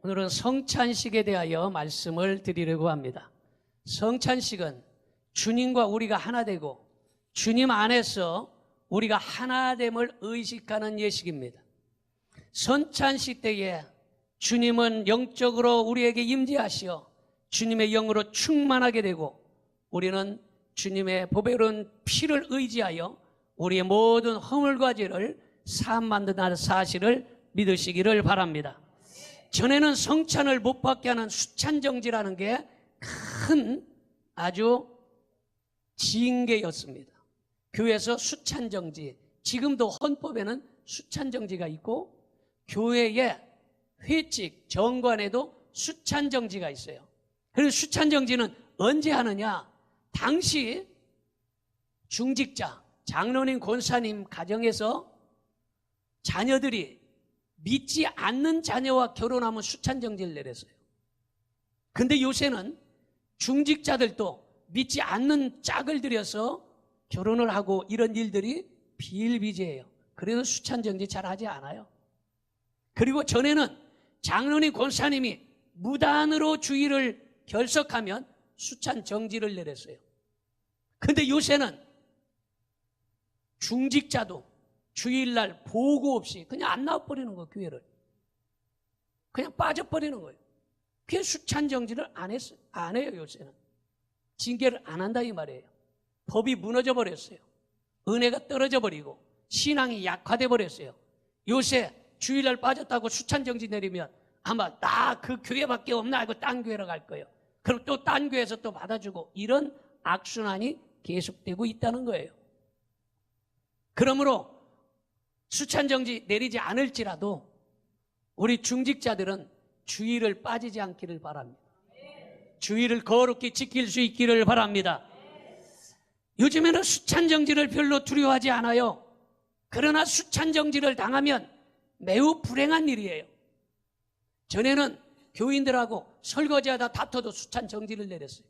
오늘은 성찬식에 대하여 말씀을 드리려고 합니다. 성찬식은 주님과 우리가 하나 되고 주님 안에서 우리가 하나됨을 의식하는 예식입니다. 성찬식 때에 주님은 영적으로 우리에게 임재하시어 주님의 영으로 충만하게 되고 우리는 주님의 보배로운 피를 의지하여 우리의 모든 허물과 죄를 사함받는다는 사실을 믿으시기를 바랍니다. 전에는 성찬을 못 받게 하는 수찬정지라는 게 큰 아주 징계였습니다. 교회에서 수찬정지, 지금도 헌법에는 수찬정지가 있고 교회의 회칙, 정관에도 수찬정지가 있어요. 그래서 수찬정지는 언제 하느냐? 당시 중직자, 장로님, 권사님 가정에서 자녀들이 믿지 않는 자녀와 결혼하면 수찬정지를 내렸어요. 근데 요새는 중직자들도 믿지 않는 짝을 들여서 결혼을 하고 이런 일들이 비일비재해요. 그래서 수찬정지 잘 하지 않아요. 그리고 전에는 장로님, 권사님이 무단으로 주일을 결석하면 수찬정지를 내렸어요. 근데 요새는 중직자도 주일날 보고 없이 그냥 안 나와버리는 거예요. 교회를 그냥 빠져버리는 거예요. 그게 수찬정지를 안 해요. 요새는 징계를 안 한다 이 말이에요. 법이 무너져 버렸어요. 은혜가 떨어져 버리고 신앙이 약화돼 버렸어요. 요새 주일날 빠졌다고 수찬정지 내리면 아마 나 그 교회밖에 없나 하고 딴 교회로 갈 거예요. 그럼 또 딴 교회에서 또 받아주고 이런 악순환이 계속되고 있다는 거예요. 그러므로 수찬정지 내리지 않을지라도 우리 중직자들은 주일을 빠지지 않기를 바랍니다. 주일을 거룩히 지킬 수 있기를 바랍니다. 요즘에는 수찬정지를 별로 두려워하지 않아요. 그러나 수찬정지를 당하면 매우 불행한 일이에요. 전에는 교인들하고 설거지하다 다퉈도 수찬정지를 내렸어요.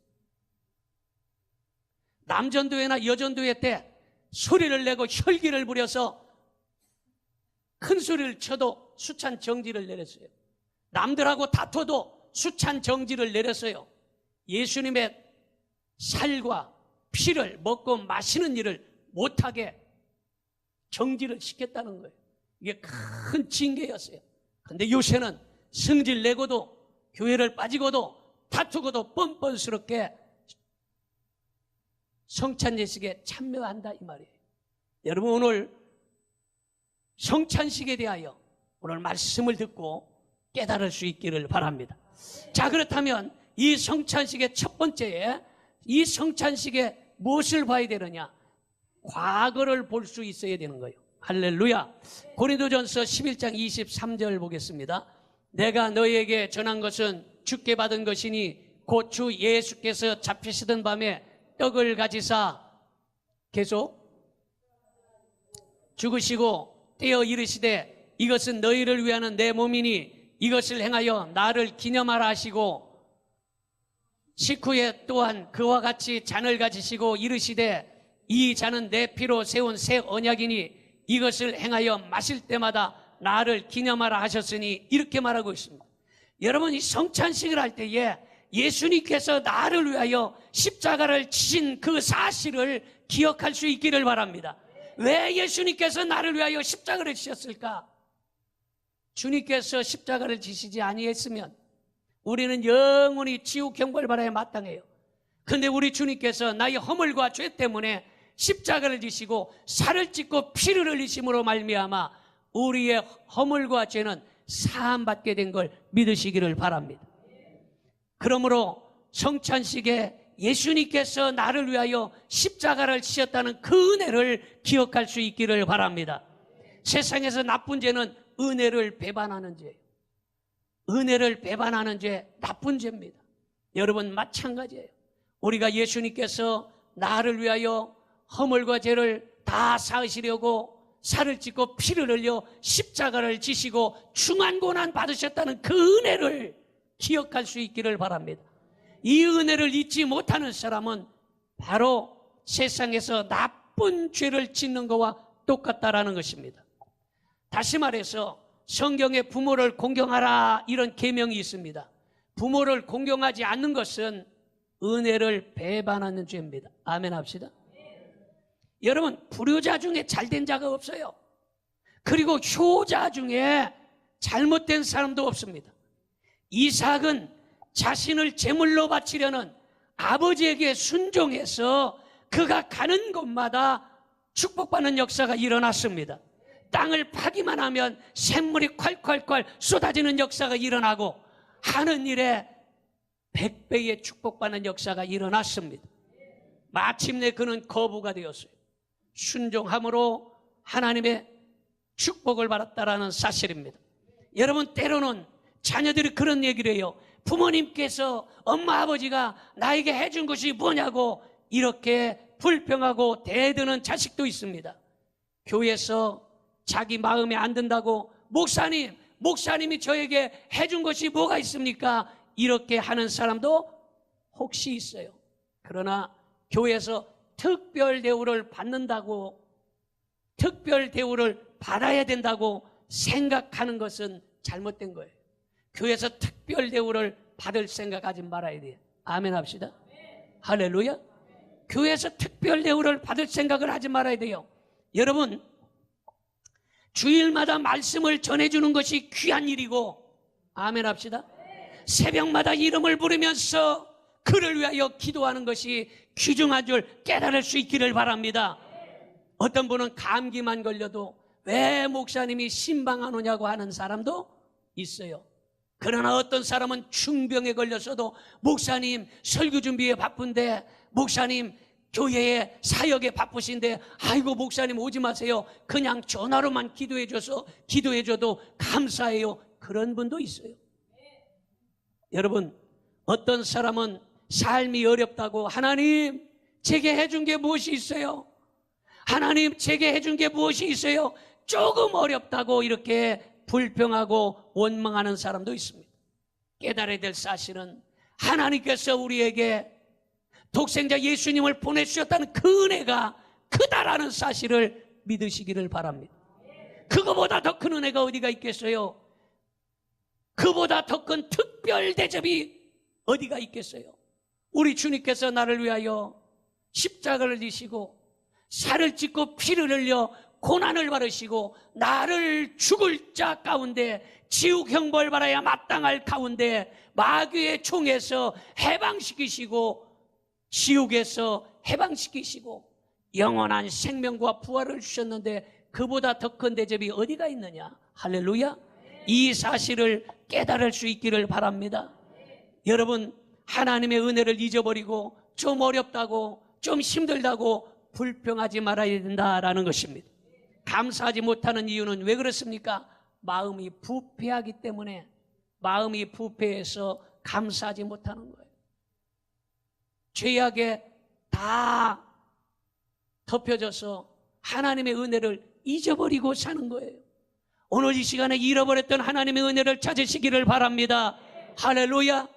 남전도회나 여전도회 때 소리를 내고 혈기를 부려서 큰 소리를 쳐도 수찬정지를 내렸어요. 남들하고 다퉈도 수찬정지를 내렸어요. 예수님의 살과 피를 먹고 마시는 일을 못하게 정지를 시켰다는 거예요. 이게 큰 징계였어요. 그런데 요새는 성질 내고도 교회를 빠지고도 다투고도 뻔뻔스럽게 성찬예식에 참여한다 이 말이에요. 여러분 오늘 성찬식에 대하여 오늘 말씀을 듣고 깨달을 수 있기를 바랍니다. 자, 그렇다면 이 성찬식의 첫 번째에 이 성찬식에 무엇을 봐야 되느냐? 과거를 볼 수 있어야 되는 거예요. 할렐루야. 고린도전서 11장 23절 보겠습니다. 내가 너희에게 전한 것은 주께 받은 것이니 곧 주 예수께서 잡히시던 밤에 떡을 가지사 계속 죽으시고 떼어 이르시되 이것은 너희를 위하는 내 몸이니 이것을 행하여 나를 기념하라 하시고 식후에 또한 그와 같이 잔을 가지시고 이르시되 이 잔은 내 피로 세운 새 언약이니 이것을 행하여 마실 때마다 나를 기념하라 하셨으니 이렇게 말하고 있습니다. 여러분 이 성찬식을 할 때에 예수님께서 나를 위하여 십자가를 지신 그 사실을 기억할 수 있기를 바랍니다. 왜 예수님께서 나를 위하여 십자가를 지셨을까? 주님께서 십자가를 지시지 아니했으면 우리는 영원히 지옥 형벌 받아야 마땅해요. 그런데 우리 주님께서 나의 허물과 죄 때문에 십자가를 지시고 살을 찢고 피를 흘리심으로 말미암아 우리의 허물과 죄는 사함받게 된 걸 믿으시기를 바랍니다. 그러므로 성찬식에 예수님께서 나를 위하여 십자가를 지셨다는 그 은혜를 기억할 수 있기를 바랍니다. 세상에서 나쁜 죄는 은혜를 배반하는 죄예요. 은혜를 배반하는 죄 나쁜 죄입니다. 여러분 마찬가지예요. 우리가 예수님께서 나를 위하여 허물과 죄를 다 사으시려고 살을 찢고 피를 흘려 십자가를 지시고 중한 고난 받으셨다는 그 은혜를 기억할 수 있기를 바랍니다. 이 은혜를 잊지 못하는 사람은 바로 세상에서 나쁜 죄를 짓는 것과 똑같다라는 것입니다. 다시 말해서 성경에 부모를 공경하라 이런 계명이 있습니다. 부모를 공경하지 않는 것은 은혜를 배반하는 죄입니다. 아멘 합시다. 여러분, 불효자 중에 잘된 자가 없어요. 그리고 효자 중에 잘못된 사람도 없습니다. 이삭은 자신을 제물로 바치려는 아버지에게 순종해서 그가 가는 곳마다 축복받는 역사가 일어났습니다. 땅을 파기만 하면 샘물이 콸콸콸 쏟아지는 역사가 일어나고 하는 일에 100배의 축복받는 역사가 일어났습니다. 마침내 그는 거부가 되었어요. 순종함으로 하나님의 축복을 받았다라는 사실입니다. 여러분, 때로는 자녀들이 그런 얘기를 해요. 부모님께서, 엄마 아버지가 나에게 해준 것이 뭐냐고 이렇게 불평하고 대드는 자식도 있습니다. 교회에서 자기 마음에 안 든다고 목사님이 저에게 해준 것이 뭐가 있습니까? 이렇게 하는 사람도 혹시 있어요. 그러나 교회에서 특별 대우를 받는다고, 특별 대우를 받아야 된다고 생각하는 것은 잘못된 거예요. 교회에서 특별 대우를 받을 생각하지 말아야 돼요. 아멘 합시다. 할렐루야. 교회에서 특별 대우를 받을 생각을 하지 말아야 돼요. 여러분, 주일마다 말씀을 전해주는 것이 귀한 일이고, 아멘 합시다. 새벽마다 이름을 부르면서 그를 위하여 기도하는 것이 귀중한 줄 깨달을 수 있기를 바랍니다. 어떤 분은 감기만 걸려도 왜 목사님이 신방 안 오냐고 하는 사람도 있어요. 그러나 어떤 사람은 중병에 걸렸어도 목사님 설교 준비에 바쁜데, 목사님 교회에 사역에 바쁘신데, 아이고 목사님 오지 마세요, 그냥 전화로만 기도해줘도 감사해요. 그런 분도 있어요. 여러분, 어떤 사람은 삶이 어렵다고 하나님 제게 해준 게 무엇이 있어요? 하나님 제게 해준 게 무엇이 있어요? 조금 어렵다고 이렇게 불평하고 원망하는 사람도 있습니다. 깨달아야 될 사실은 하나님께서 우리에게 독생자 예수님을 보내주셨다는 그 은혜가 크다라는 사실을 믿으시기를 바랍니다. 그거보다 더 큰 은혜가 어디가 있겠어요? 그보다 더 큰 특별 대접이 어디가 있겠어요? 우리 주님께서 나를 위하여 십자가를 지시고 살을 찢고 피를 흘려 고난을 받으시고 나를 죽을 자 가운데 지옥 형벌 받아야 마땅할 가운데 마귀의 총에서 해방시키시고 지옥에서 해방시키시고 영원한 생명과 부활을 주셨는데 그보다 더 큰 대접이 어디가 있느냐? 할렐루야. 이 사실을 깨달을 수 있기를 바랍니다. 여러분, 하나님의 은혜를 잊어버리고 좀 어렵다고 좀 힘들다고 불평하지 말아야 된다라는 것입니다. 감사하지 못하는 이유는 왜 그렇습니까? 마음이 부패하기 때문에, 마음이 부패해서 감사하지 못하는 거예요. 죄악에 다 덮여져서 하나님의 은혜를 잊어버리고 사는 거예요. 오늘 이 시간에 잃어버렸던 하나님의 은혜를 찾으시기를 바랍니다. 할렐루야.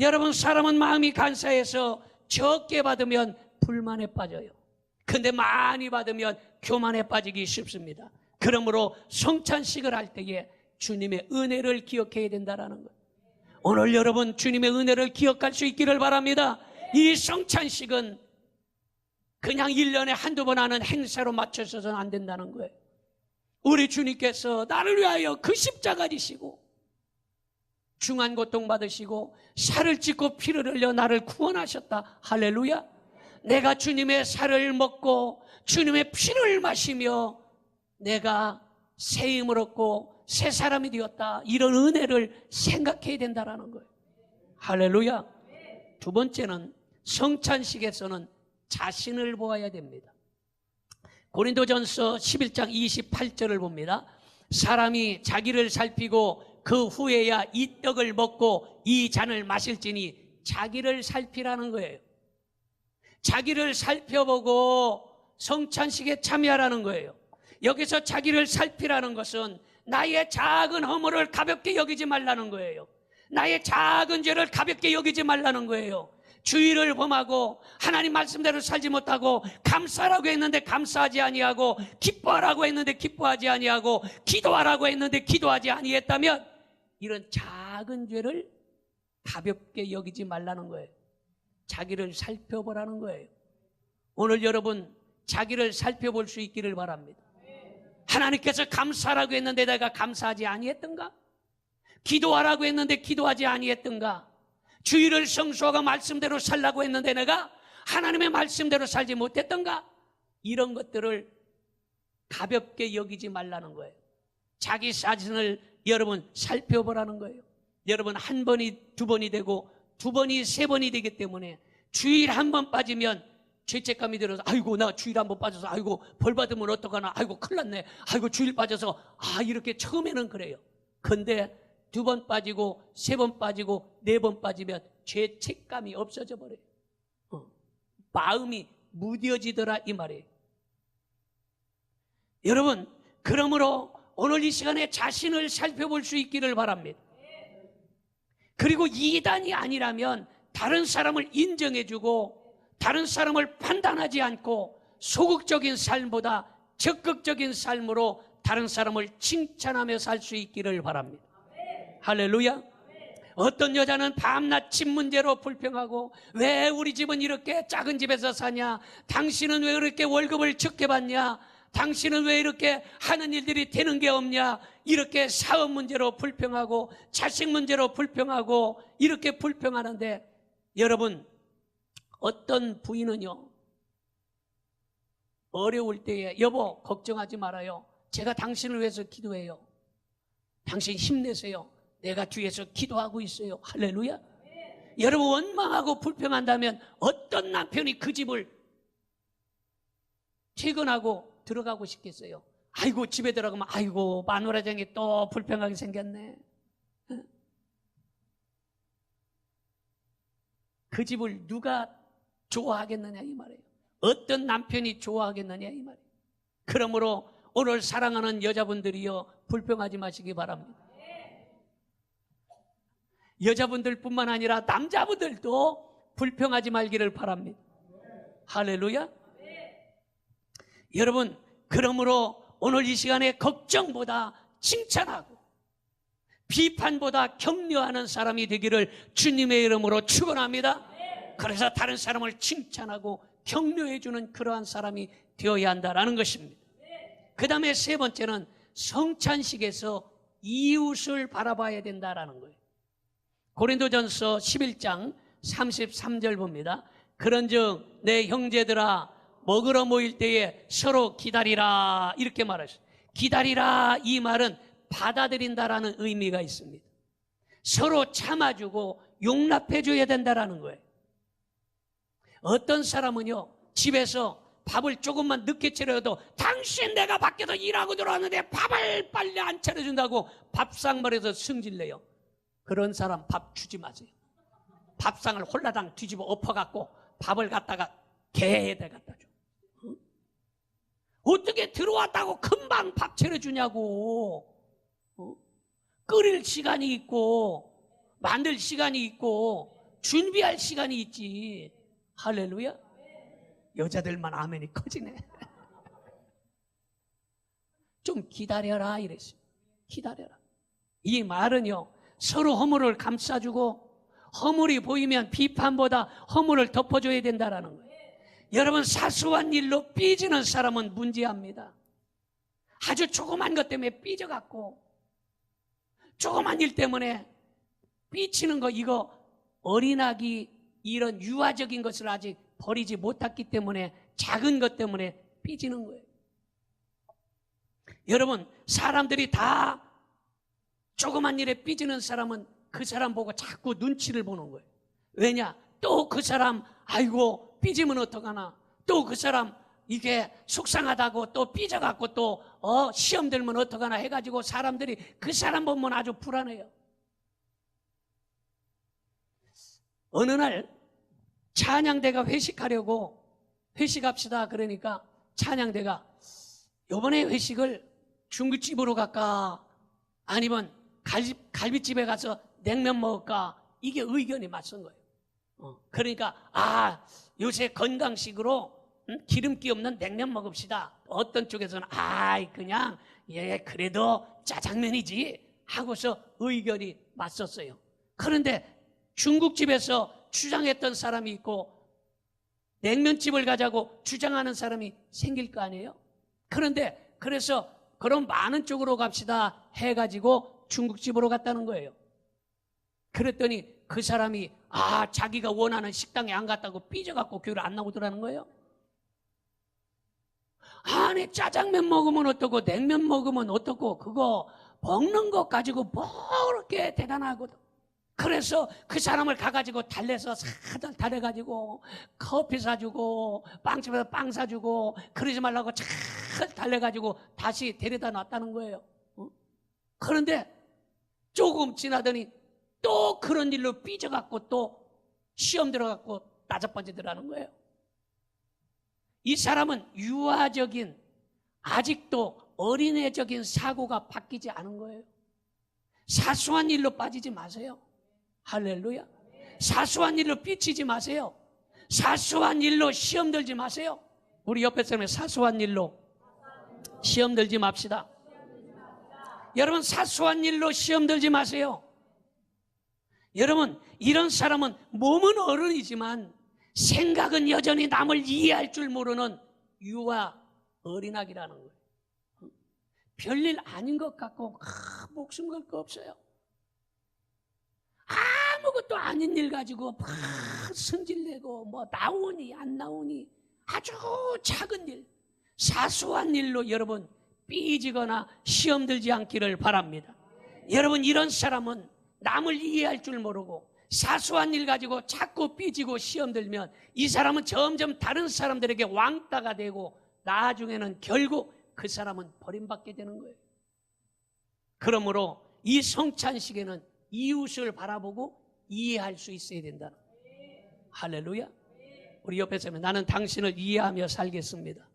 여러분, 사람은 마음이 간사해서 적게 받으면 불만에 빠져요. 근데 많이 받으면 교만에 빠지기 쉽습니다. 그러므로 성찬식을 할 때에 주님의 은혜를 기억해야 된다는 거예요. 오늘 여러분, 주님의 은혜를 기억할 수 있기를 바랍니다. 이 성찬식은 그냥 1년에 한두 번 하는 행사로 맞춰서는 안 된다는 거예요. 우리 주님께서 나를 위하여 그 십자가 지시고 중한 고통 받으시고 살을 찢고 피를 흘려 나를 구원하셨다. 할렐루야. 내가 주님의 살을 먹고 주님의 피를 마시며 내가 새 힘을 얻고 새 사람이 되었다. 이런 은혜를 생각해야 된다는 거예요. 할렐루야. 두 번째는 성찬식에서는 자신을 보아야 됩니다. 고린도전서 11장 28절을 봅니다. 사람이 자기를 살피고 그 후에야 이 떡을 먹고 이 잔을 마실지니 자기를 살피라는 거예요. 자기를 살펴보고 성찬식에 참여하라는 거예요. 여기서 자기를 살피라는 것은 나의 작은 허물을 가볍게 여기지 말라는 거예요. 나의 작은 죄를 가볍게 여기지 말라는 거예요. 주의를 범하고 하나님 말씀대로 살지 못하고 감사하라고 했는데 감사하지 아니하고 기뻐하라고 했는데 기뻐하지 아니하고 기도하라고 했는데 기도하지 아니했다면 이런 작은 죄를 가볍게 여기지 말라는 거예요. 자기를 살펴보라는 거예요. 오늘 여러분 자기를 살펴볼 수 있기를 바랍니다. 하나님께서 감사하라고 했는데 내가 감사하지 아니했던가? 기도하라고 했는데 기도하지 아니했던가? 주의를 성수하고 말씀대로 살라고 했는데 내가 하나님의 말씀대로 살지 못했던가? 이런 것들을 가볍게 여기지 말라는 거예요. 자기 자신을 여러분 살펴보라는 거예요. 여러분 한 번이 두 번이 되고 두 번이 세 번이 되기 때문에 주일 한 번 빠지면 죄책감이 들어서 아이고 나 주일 한 번 빠져서 아이고 벌 받으면 어떡하나, 아이고 큰일 났네, 아이고 주일 빠져서 이렇게 처음에는 그래요. 근데 두 번 빠지고 세 번 빠지고 네 번 빠지면 죄책감이 없어져 버려요. 마음이 무뎌지더라 이 말이에요. 여러분 그러므로 오늘 이 시간에 자신을 살펴볼 수 있기를 바랍니다. 그리고 이단이 아니라면 다른 사람을 인정해주고 다른 사람을 판단하지 않고 소극적인 삶보다 적극적인 삶으로 다른 사람을 칭찬하며 살 수 있기를 바랍니다. 할렐루야. 어떤 여자는 밤낮 집 문제로 불평하고 왜 우리 집은 이렇게 작은 집에서 사냐, 당신은 왜 이렇게 월급을 적게 받냐, 당신은 왜 이렇게 하는 일들이 되는 게 없냐, 이렇게 사업 문제로 불평하고 자식 문제로 불평하고 이렇게 불평하는데, 여러분 어떤 부인은요 어려울 때에 여보 걱정하지 말아요, 제가 당신을 위해서 기도해요, 당신 힘내세요, 내가 뒤에서 기도하고 있어요. 할렐루야. 여러분 원망하고 불평한다면 어떤 남편이 그 집을 퇴근하고 들어가고 싶겠어요? 아이고 집에 들어가면 아이고 마누라장이 또 불평하게 생겼네. 그 집을 누가 좋아하겠느냐 이 말이에요. 어떤 남편이 좋아하겠느냐 이 말이에요. 그러므로 오늘 사랑하는 여자분들이요 불평하지 마시기 바랍니다. 여자분들뿐만 아니라 남자분들도 불평하지 말기를 바랍니다. 할렐루야. 여러분 그러므로 오늘 이 시간에 걱정보다 칭찬하고 비판보다 격려하는 사람이 되기를 주님의 이름으로 축원합니다. 그래서 다른 사람을 칭찬하고 격려해주는 그러한 사람이 되어야 한다는 것입니다. 그 다음에 세 번째는 성찬식에서 이웃을 바라봐야 된다는 거예요. 고린도전서 11장 33절 봅니다. 그런즉 내 형제들아 먹으러 모일 때에 서로 기다리라 이렇게 말하셨어요. 기다리라 이 말은 받아들인다라는 의미가 있습니다. 서로 참아주고 용납해줘야 된다라는 거예요. 어떤 사람은요 집에서 밥을 조금만 늦게 차려도 당신 내가 밖에서 일하고 들어왔는데 밥을 빨리 안 차려준다고 밥상머리에서 승질내요. 그런 사람 밥 주지 마세요. 밥상을 홀라당 뒤집어 엎어갖고 밥을 갖다가 개에다 갖다 줘. 어떻게 들어왔다고 금방 밥 차려주냐고. 끓일 시간이 있고 만들 시간이 있고 준비할 시간이 있지. 할렐루야. 여자들만 아멘이 커지네. 좀 기다려라 이랬어요. 기다려라. 이 말은요 서로 허물을 감싸주고 허물이 보이면 비판보다 허물을 덮어줘야 된다는 거예요. 여러분 사소한 일로 삐지는 사람은 문제합니다. 아주 조그만 것 때문에 삐져갖고 조그만 일 때문에 삐치는 거, 이거 어린아기 이런 유아적인 것을 아직 버리지 못했기 때문에 작은 것 때문에 삐지는 거예요. 여러분 사람들이 다 조그만 일에 삐지는 사람은 그 사람 보고 자꾸 눈치를 보는 거예요. 왜냐? 또 그 사람 아이고 삐지면 어떡하나, 또 그 사람 이게 속상하다고 또 삐져갖고 또 시험 들면 어떡하나 해가지고 사람들이 그 사람 보면 아주 불안해요. 어느 날 찬양대가 회식하려고 회식합시다 그러니까 찬양대가 이번에 회식을 중국집으로 갈까 아니면 갈비집에 가서 냉면 먹을까, 이게 의견이 맞선 거예요. 그러니까 요새 건강식으로 기름기 없는 냉면 먹읍시다. 어떤 쪽에서는 그냥 그래도 짜장면이지 하고서 의견이 맞섰어요. 그런데 중국집에서 주장했던 사람이 있고 냉면집을 가자고 주장하는 사람이 생길 거 아니에요? 그런데 그래서 그럼 많은 쪽으로 갑시다 해가지고 중국집으로 갔다는 거예요. 그랬더니 그 사람이 자기가 원하는 식당에 안 갔다고 삐져갖고 교회를 안 나오더라는 거예요. 아니 짜장면 먹으면 어떻고 냉면 먹으면 어떻고 그거 먹는 것 가지고 뭐 그렇게 대단하거든. 그래서 그 사람을 가가지고 달래서 사들 달래가지고 커피 사주고 빵집에서 빵 사주고 그러지 말라고 잘 달래가지고 다시 데려다 놨다는 거예요. 그런데 조금 지나더니 또 그런 일로 삐져갖고 또 시험 들어갖고 나자빠지더라는 거예요. 이 사람은 유아적인 아직도 어린애적인 사고가 바뀌지 않은 거예요. 사소한 일로 빠지지 마세요. 할렐루야. 사소한 일로 삐치지 마세요. 사소한 일로 시험 들지 마세요. 우리 옆에 사람이 사소한 일로 시험 들지 맙시다. 여러분 사소한 일로 시험 들지 마세요. 여러분 이런 사람은 몸은 어른이지만 생각은 여전히 남을 이해할 줄 모르는 유아 어린아기라는 거예요. 별일 아닌 것 같고 목숨 걸 거 없어요. 아무것도 아닌 일 가지고 막 승질내고 뭐 나오니 안 나오니 아주 작은 일, 사소한 일로 여러분 삐지거나 시험 들지 않기를 바랍니다. 여러분 이런 사람은 남을 이해할 줄 모르고 사소한 일 가지고 자꾸 삐지고 시험 들면 이 사람은 점점 다른 사람들에게 왕따가 되고 나중에는 결국 그 사람은 버림받게 되는 거예요. 그러므로 이 성찬식에는 이웃을 바라보고 이해할 수 있어야 된다. 할렐루야. 우리 옆에 서면 나는 당신을 이해하며 살겠습니다.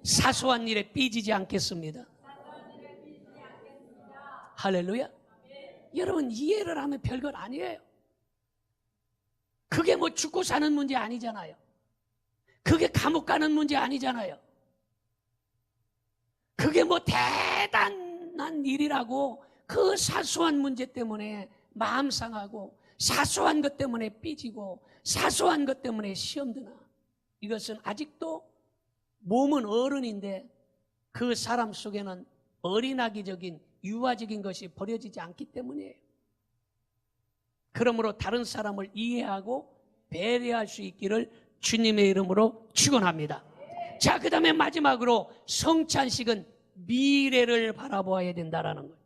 사소한 일에 삐지지 않겠습니다. 할렐루야. 여러분 이해를 하면 별것 아니에요. 그게 뭐 죽고 사는 문제 아니잖아요. 그게 감옥 가는 문제 아니잖아요. 그게 뭐 대단한 일이라고 그 사소한 문제 때문에 마음 상하고 사소한 것 때문에 삐지고 사소한 것 때문에 시험 드나. 이것은 아직도 몸은 어른인데 그 사람 속에는 어린아기적인 유아적인 것이 버려지지 않기 때문이에요. 그러므로 다른 사람을 이해하고 배려할 수 있기를 주님의 이름으로 축원합니다. 자, 그 다음에 마지막으로 성찬식은 미래를 바라보아야 된다라는 거예요.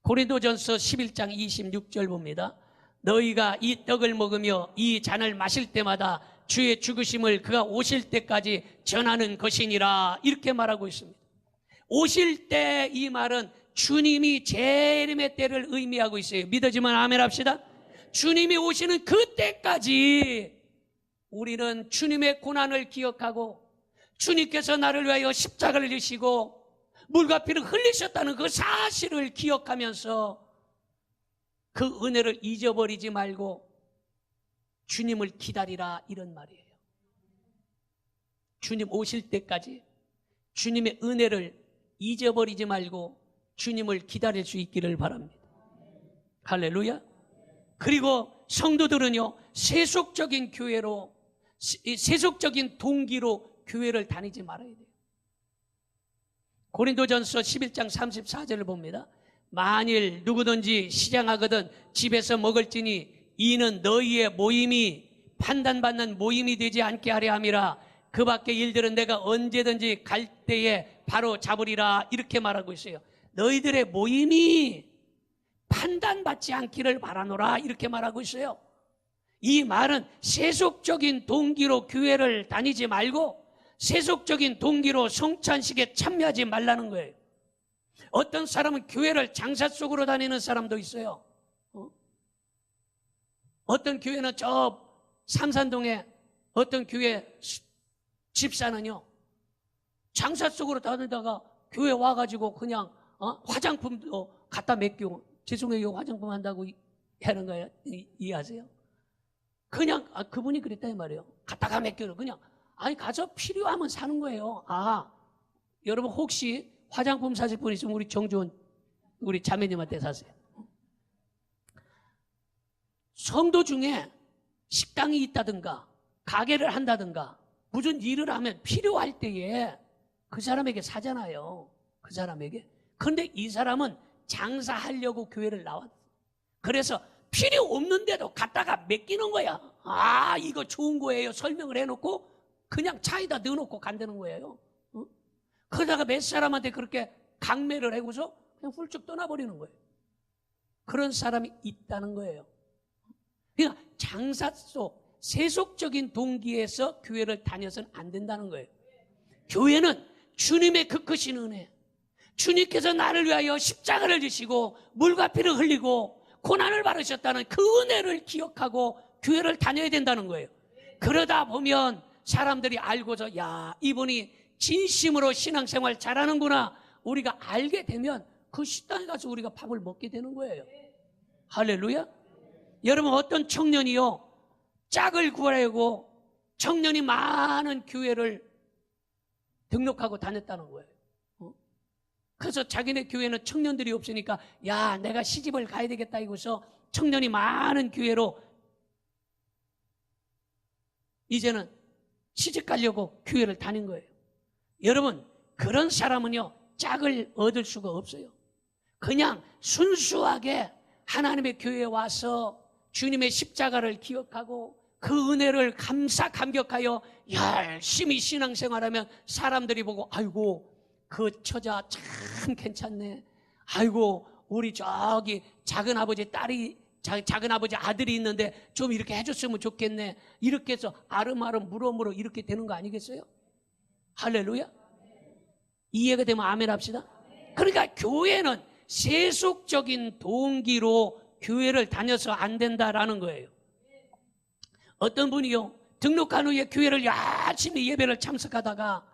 고린도전서 11장 26절 봅니다. 너희가 이 떡을 먹으며 이 잔을 마실 때마다 주의 죽으심을 그가 오실 때까지 전하는 것이니라, 이렇게 말하고 있습니다. 오실 때, 이 말은 주님이 재림의 때를 의미하고 있어요. 믿어지면 아멘 합시다. 주님이 오시는 그때까지 우리는 주님의 고난을 기억하고 주님께서 나를 위하여 십자가를 지시고 물과 피를 흘리셨다는 그 사실을 기억하면서 그 은혜를 잊어버리지 말고 주님을 기다리라, 이런 말이에요. 주님 오실 때까지 주님의 은혜를 잊어버리지 말고 주님을 기다릴 수 있기를 바랍니다. 할렐루야. 그리고 성도들은요, 세속적인 교회로, 세속적인 동기로 교회를 다니지 말아야 돼요. 고린도전서 11장 34절을 봅니다. 만일 누구든지 시장하거든 집에서 먹을지니 이는 너희의 모임이 판단받는 모임이 되지 않게 하려 함이라. 그 밖의 일들은 내가 언제든지 갈 때에 바로 잡으리라, 이렇게 말하고 있어요. 너희들의 모임이 판단받지 않기를 바라노라, 이렇게 말하고 있어요. 이 말은 세속적인 동기로 교회를 다니지 말고 세속적인 동기로 성찬식에 참여하지 말라는 거예요. 어떤 사람은 교회를 장사 속으로 다니는 사람도 있어요. 어떤 교회는 저 삼산동에 어떤 교회 집사는요, 장사 속으로 다니다가 교회 와가지고 그냥 화장품도 갖다 맡기고, 죄송해요, 화장품 한다고 하는 거예요. 이해하세요? 그냥 그분이 그랬다 이 말이에요. 갔다가 몇 개월 그냥 아니 가서 필요하면 사는 거예요. 여러분 혹시 화장품 사실 분 있으면 우리 정주원 우리 자매님한테 사세요. 성도 중에 식당이 있다든가 가게를 한다든가 무슨 일을 하면 필요할 때에 그 사람에게 사잖아요. 그 사람에게. 그런데 이 사람은 장사하려고 교회를 나왔어. 그래서 필요 없는데도 갖다가 맡기는 거야. 이거 좋은 거예요. 설명을 해놓고 그냥 차에다 넣어놓고 간다는 거예요. 그러다가 몇 사람한테 그렇게 강매를 하고서 그냥 훌쩍 떠나버리는 거예요. 그런 사람이 있다는 거예요. 그러니까 장사 속 세속적인 동기에서 교회를 다녀서는 안 된다는 거예요. 교회는 주님의 그 크신 은혜, 주님께서 나를 위하여 십자가를 지시고 물과 피를 흘리고 고난을 받으셨다는 그 은혜를 기억하고 교회를 다녀야 된다는 거예요. 그러다 보면 사람들이 알고서 야, 이분이 진심으로 신앙생활 잘하는구나 우리가 알게 되면 그 식당에 가서 우리가 밥을 먹게 되는 거예요. 할렐루야. 여러분 어떤 청년이요 짝을 구하려고 청년이 많은 교회를 등록하고 다녔다는 거예요. 그래서 자기네 교회는 청년들이 없으니까 야, 내가 시집을 가야 되겠다 이거서 청년이 많은 교회로 이제는 시집 가려고 교회를 다닌 거예요. 여러분 그런 사람은요 짝을 얻을 수가 없어요. 그냥 순수하게 하나님의 교회에 와서 주님의 십자가를 기억하고 그 은혜를 감격하여 열심히 신앙생활하면 사람들이 보고 아이고 그 처자 참 괜찮네. 아이고 우리 저기 작은아버지 아들이 있는데 좀 이렇게 해줬으면 좋겠네. 이렇게 해서 아름아름 물어물어 이렇게 되는 거 아니겠어요? 할렐루야. 이해가 되면 아멘 합시다. 그러니까 교회는 세속적인 동기로 교회를 다녀서 안 된다라는 거예요. 어떤 분이요 등록한 후에 교회를 열심히 예배를 참석하다가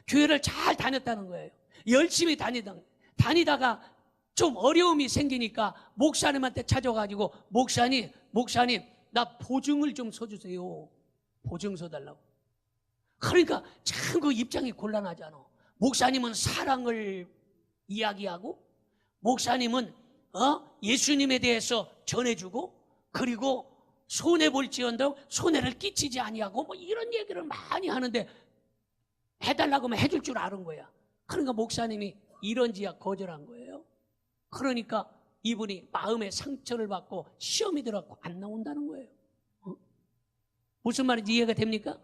교회를 잘 다녔다는 거예요. 열심히 다니다가 좀 어려움이 생기니까 목사님한테 찾아가지고 목사님 나 보증을 좀 서주세요. 보증 서달라고. 그러니까 참 그 입장이 곤란하잖아. 목사님은 사랑을 이야기하고 목사님은 예수님에 대해서 전해주고 그리고 손해볼지언정 손해를 끼치지 아니하고 뭐 이런 얘기를 많이 하는데 해달라고 하면 해줄 줄 아는 거야. 그러니까 목사님이 이런지야 거절한 거예요. 그러니까 이분이 마음의 상처를 받고 시험이 들어갖고 안 나온다는 거예요. 무슨 말인지 이해가 됩니까?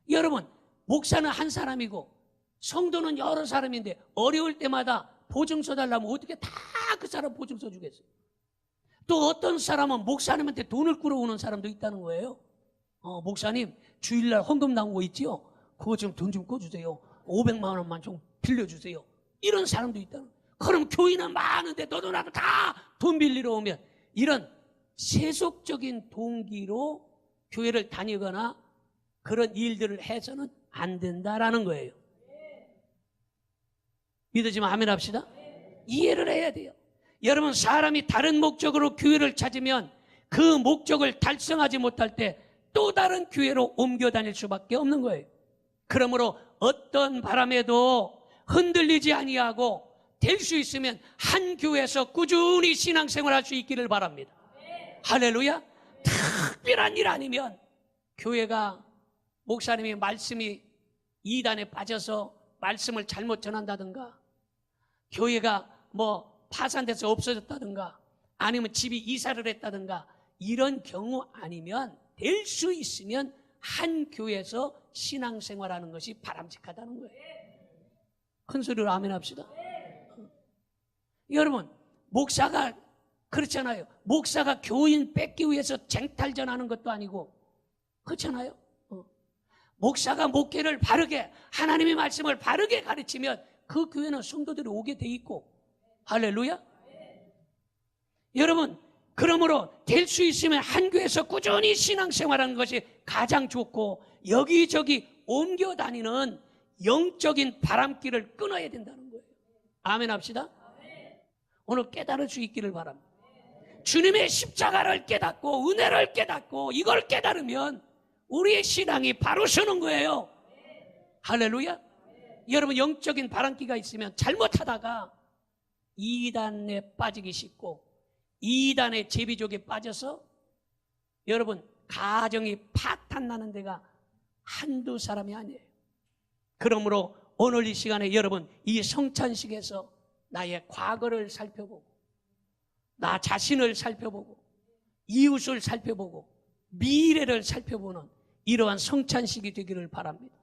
여러분 목사는 한 사람이고 성도는 여러 사람인데 어려울 때마다 보증서 달라면 어떻게 다 그 사람 보증서 주겠어요? 또 어떤 사람은 목사님한테 돈을 끌어오는 사람도 있다는 거예요. 목사님 주일날 헌금 나온 거 있지요? 그거 좀 돈 좀 꺼주세요. 500만 원만 좀 빌려주세요. 이런 사람도 있다는 거예요. 그럼 교인은 많은데 너도 나도 다 돈 빌리러 오면 이런 세속적인 동기로 교회를 다니거나 그런 일들을 해서는 안 된다라는 거예요. 믿으시면 아멘 합시다. 이해를 해야 돼요. 여러분 사람이 다른 목적으로 교회를 찾으면 그 목적을 달성하지 못할 때 또 다른 교회로 옮겨 다닐 수밖에 없는 거예요. 그러므로 어떤 바람에도 흔들리지 아니하고 될 수 있으면 한 교회에서 꾸준히 신앙생활할 수 있기를 바랍니다. 할렐루야. 특별한 일 아니면 교회가 목사님이 말씀이 이단에 빠져서 말씀을 잘못 전한다든가 교회가 뭐 파산돼서 없어졌다든가 아니면 집이 이사를 했다든가 이런 경우 아니면 될 수 있으면 한 교회에서 신앙생활하는 것이 바람직하다는 거예요. 큰 소리로 아멘 합시다. 여러분 목사가 그렇잖아요. 목사가 교인 뺏기 위해서 쟁탈전하는 것도 아니고 그렇잖아요. 목사가 목회를 바르게 하나님의 말씀을 바르게 가르치면 그 교회는 성도들이 오게 돼 있고 할렐루야. 여러분 그러므로 될 수 있으면 한 교회에서 꾸준히 신앙생활하는 것이 가장 좋고 여기저기 옮겨 다니는 영적인 바람길을 끊어야 된다는 거예요. 아멘 합시다. 오늘 깨달을 수 있기를 바랍니다. 주님의 십자가를 깨닫고 은혜를 깨닫고 이걸 깨달으면 우리의 신앙이 바로 서는 거예요. 할렐루야. 여러분, 영적인 바람기가 있으면 잘못하다가 이단에 빠지기 쉽고 이단의 제비족에 빠져서 여러분 가정이 파탄나는 데가 한두 사람이 아니에요. 그러므로 오늘 이 시간에 여러분 이 성찬식에서 나의 과거를 살펴보고 나 자신을 살펴보고 이웃을 살펴보고 미래를 살펴보는 이러한 성찬식이 되기를 바랍니다.